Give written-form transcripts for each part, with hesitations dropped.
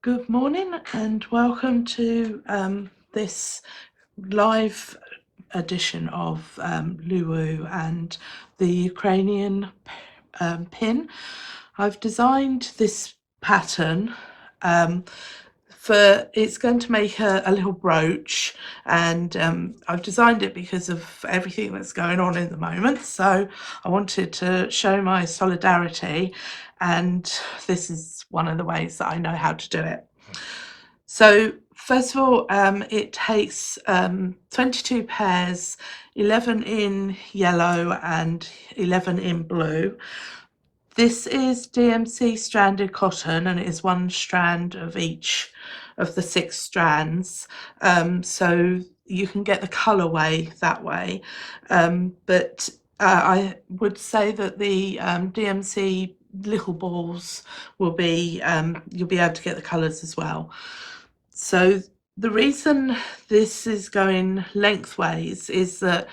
Good morning and welcome to this live edition of Luwu and the Ukrainian pin. I've designed this pattern it's going to make a little brooch, and I've designed it because of everything that's going on in the moment, so I wanted to show my solidarity, and this is one of the ways that I know how to do it. So first of all, it takes 22 pairs, 11 in yellow and 11 in blue. This is DMC stranded cotton, and it is one strand of each of the 6 strands, so you can get the colourway that way, but I would say that the DMC little balls will be you'll be able to get the colours as well. So the reason this is going lengthways is that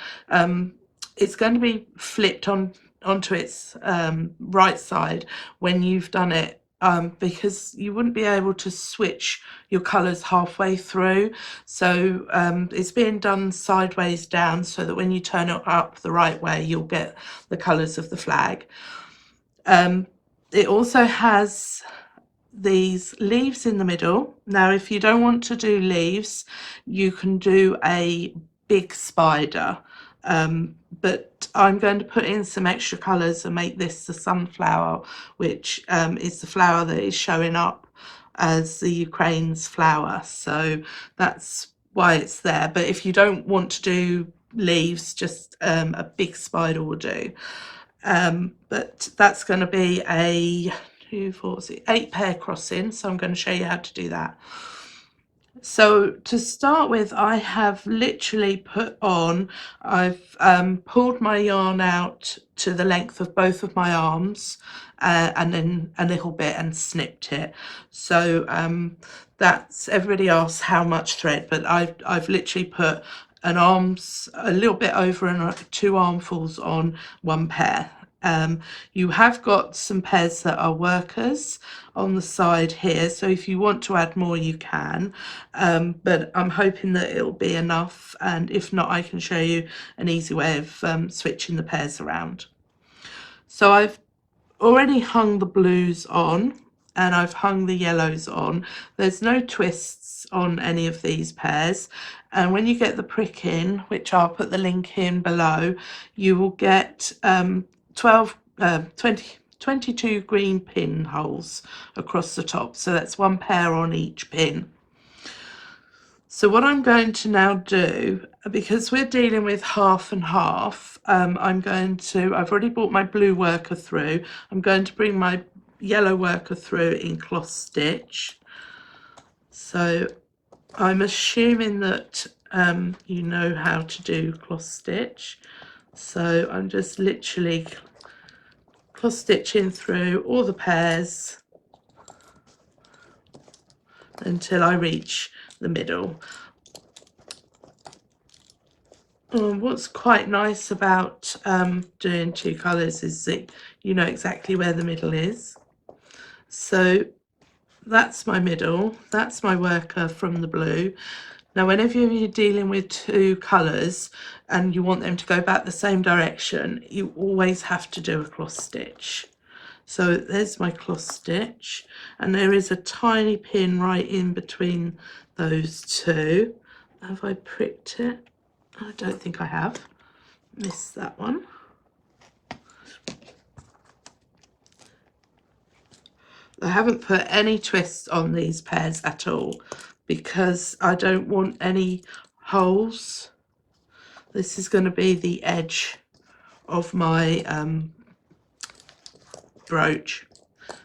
it's going to be flipped onto its right side when you've done it, because you wouldn't be able to switch your colours halfway through. So it's being done sideways down so that when you turn it up the right way, you'll get the colours of the flag. It also has these leaves in the middle. Now, if you don't want to do leaves, you can do a big spider, but I'm going to put in some extra colours and make this the sunflower, which is the flower that is showing up as the Ukraine's flower, so that's why it's there. But if you don't want to do leaves, just a big spider will do. But that's going to be a 8 pair crossing, so I'm going to show you how to do that. So to start with, I have literally I've pulled my yarn out to the length of both of my arms, and then a little bit, and snipped it. So that's, everybody asks how much thread, but I've literally put a little bit over and 2 armfuls on 1 pair. You have got some pairs that are workers on the side here, so if you want to add more you can, but I'm hoping that it'll be enough, and if not, I can show you an easy way of switching the pairs around. So I've already hung the blues on, and I've hung the yellows on. There's no twists on any of these pairs, and when you get the prick in, which I'll put the link in below, you will get 22 green pin holes across the top, so that's 1 pair on each pin. So what I'm going to now do, because we're dealing with half and half, I've already brought my blue worker through. I'm going to bring my yellow worker through in cloth stitch. So I'm assuming that you know how to do cloth stitch. So I'm just literally cloth stitching through all the pairs until I reach the middle. What's quite nice about doing 2 colours is that you know exactly where the middle is. So that's my middle, that's my worker from the blue. Now whenever you're dealing with 2 colours and you want them to go back the same direction, you always have to do a cross stitch. So there's my cross stitch, and there is a tiny pin right in between those 2. Have I pricked it? I don't think I have. Missed that one. I haven't put any twists on these pairs at all because I don't want any holes. This is going to be the edge of my brooch.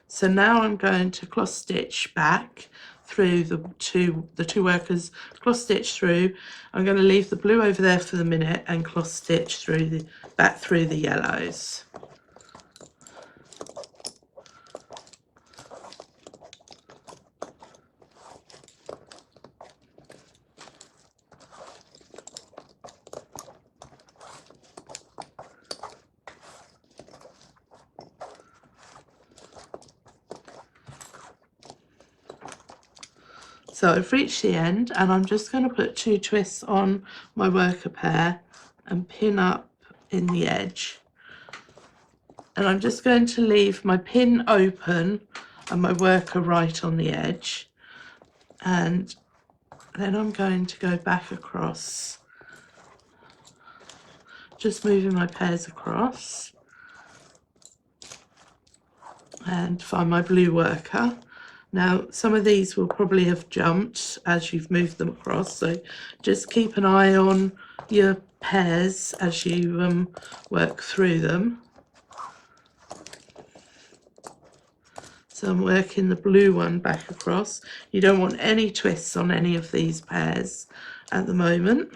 So now I'm going to cross stitch back through the two workers, cross stitch through. I'm going to leave the blue over there for the minute and cross stitch through back through the yellows. So I've reached the end, and I'm just going to put 2 twists on my worker pair and pin up in the edge. And I'm just going to leave my pin open and my worker right on the edge. And then I'm going to go back across, just moving my pairs across, and find my blue worker. Now, some of these will probably have jumped as you've moved them across, so just keep an eye on your pairs as you work through them. So I'm working the blue one back across. You don't want any twists on any of these pairs at the moment.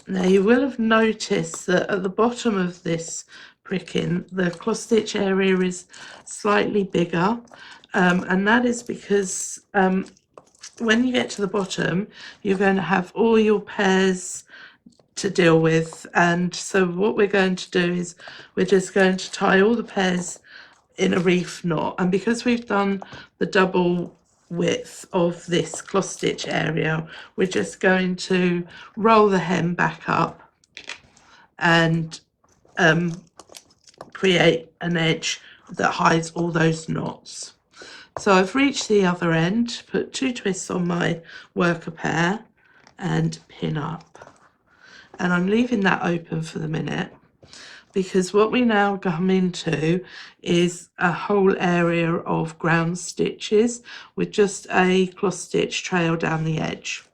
Now you will have noticed that at the bottom of this pricking, the cross stitch area is slightly bigger, and that is because when you get to the bottom, you're going to have all your pairs to deal with, and so what we're going to do is we're just going to tie all the pairs in a reef knot, and because we've done the double width of this cross stitch area, we're just going to roll the hem back up and create an edge that hides all those knots. So I've reached the other end, put 2 twists on my worker pair and pin up, and I'm leaving that open for the minute, because what we now come into is a whole area of ground stitches with just a cross stitch trail down the edge.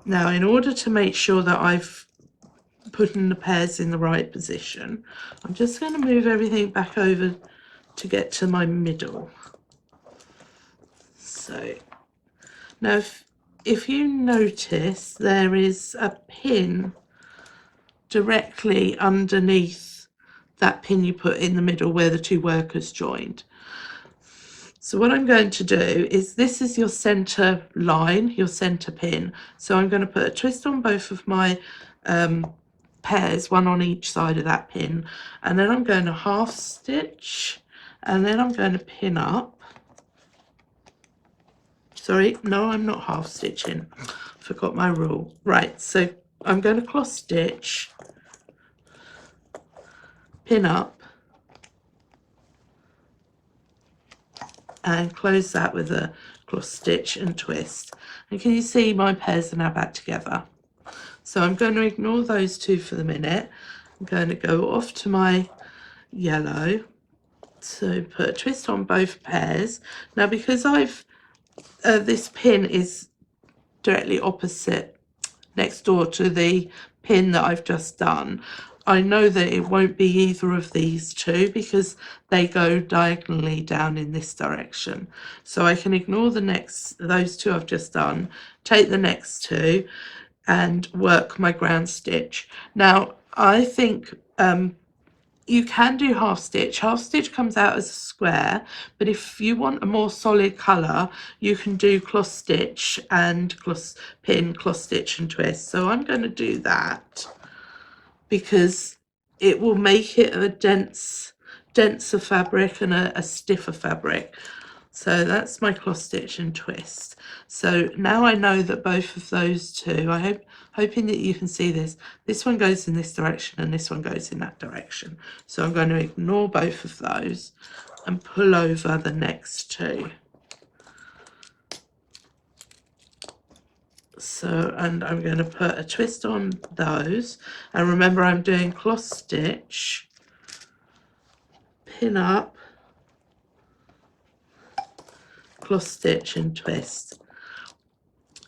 Now, in order to make sure that I've put the pairs in the right position, I'm just going to move everything back over to get to my middle. So now if you notice, there is a pin directly underneath that pin you put in the middle where the 2 workers joined. So what I'm going to do is, this is your center line, your center pin. So I'm going to put a twist on both of my pairs, one on each side of that pin, and then I'm going to half stitch, and then I'm going to pin up. Sorry, no, I'm not half stitching. Forgot my rule. Right, so I'm going to cross stitch, pin up, and close that with a cross stitch and twist. And can you see my pairs are now back together? So I'm going to ignore those 2 for the minute. I'm going to go off to my yellow, so put a twist on both pairs. Now, because I've this pin is directly opposite, next door to the pin that I've just done, I know that it won't be either of these 2 because they go diagonally down in this direction. So I can ignore those 2 I've just done, take the next 2 and work my ground stitch. Now, I think you can do half stitch. Half stitch comes out as a square, but if you want a more solid colour, you can do cross stitch and pin, cross stitch and twist. So I'm going to do that because it will make it a denser fabric and a stiffer fabric. So that's my cross stitch and twist. So now I know that both of those 2, hoping that you can see this one goes in this direction and this one goes in that direction. So I'm going to ignore both of those and pull over the next 2. So, and I'm going to put a twist on those, and remember I'm doing cross stitch, pin up, cross stitch and twist.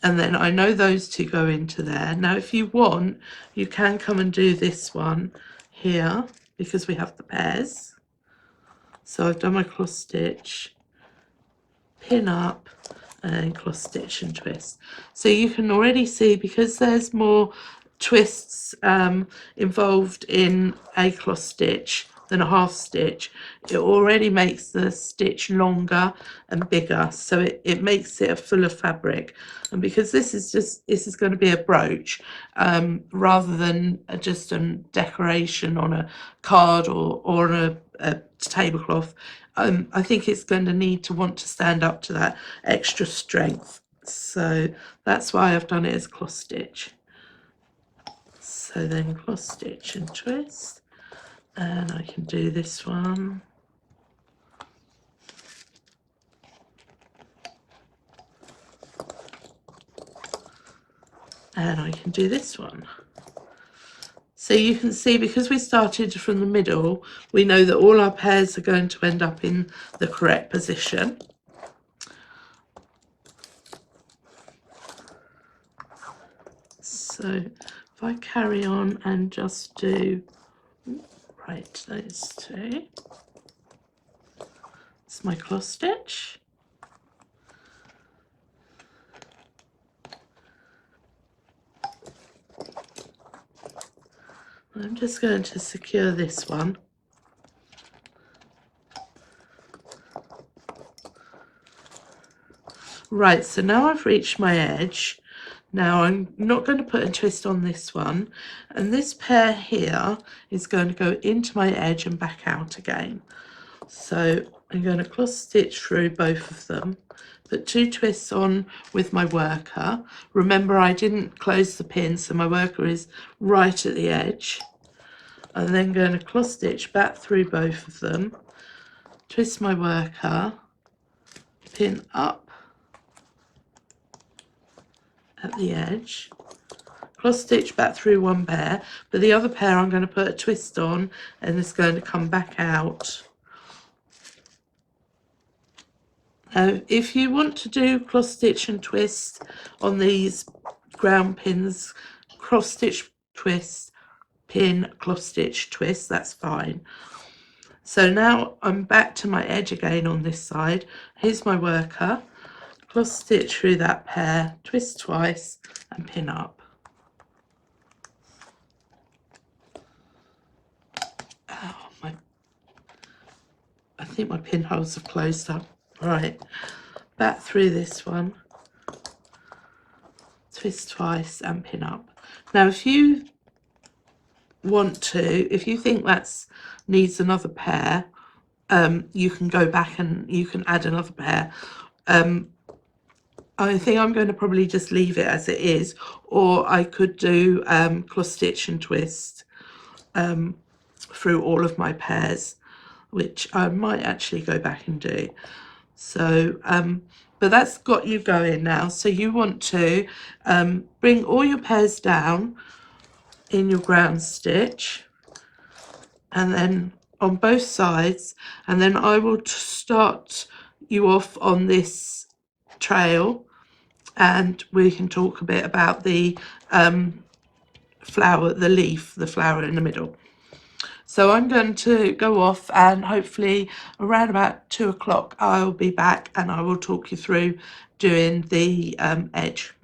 And then I know those 2 go into there. Now, if you want, you can come and do this one here because we have the pairs. So I've done my cross stitch, pin up, and cross stitch and twist. So you can already see, because there's more twists involved in a cross stitch than a half stitch, it already makes the stitch longer and bigger, so it makes it a fuller fabric. And because this is going to be a brooch, rather than just a decoration on a card or on a tablecloth, I think it's going to need to want to stand up to that extra strength. So that's why I've done it as cross stitch. So then cross stitch and twist, and I can do this one. And I can do this one. So you can see, because we started from the middle, we know that all our pairs are going to end up in the correct position. So if I carry on and just do, right, those two, it's my cross stitch. I'm just going to secure this one. Right, so now I've reached my edge. Now I'm not going to put a twist on this one, and this pair here is going to go into my edge and back out again. So I'm going to cross stitch through both of them, put 2 twists on with my worker. Remember, I didn't close the pin, so my worker is right at the edge. I'm then going to cross stitch back through both of them, twist my worker, pin up at the edge, cross stitch back through one pair, but the other pair I'm going to put a twist on and it's going to come back out. If you want to do cross stitch and twist on these ground pins, cross stitch, twist, pin, cross stitch, twist, that's fine. So now I'm back to my edge again on this side. Here's my worker, cross stitch through that pair, twist twice and pin up. Oh, I think my pinholes have closed up. Right, back through this one, twist twice and pin up. Now if you want to, if you think that's needs another pair, you can go back and you can add another pair. I think I'm going to probably just leave it as it is, or I could do cross stitch and twist through all of my pairs, which I might actually go back and do. So but that's got you going now. So you want to bring all your pairs down in your ground stitch, and then on both sides, and then I will start you off on this trail, and we can talk a bit about the flower, the leaf, the flower in the middle. So I'm going to go off, and hopefully around about 2 o'clock I'll be back and I will talk you through doing the edge.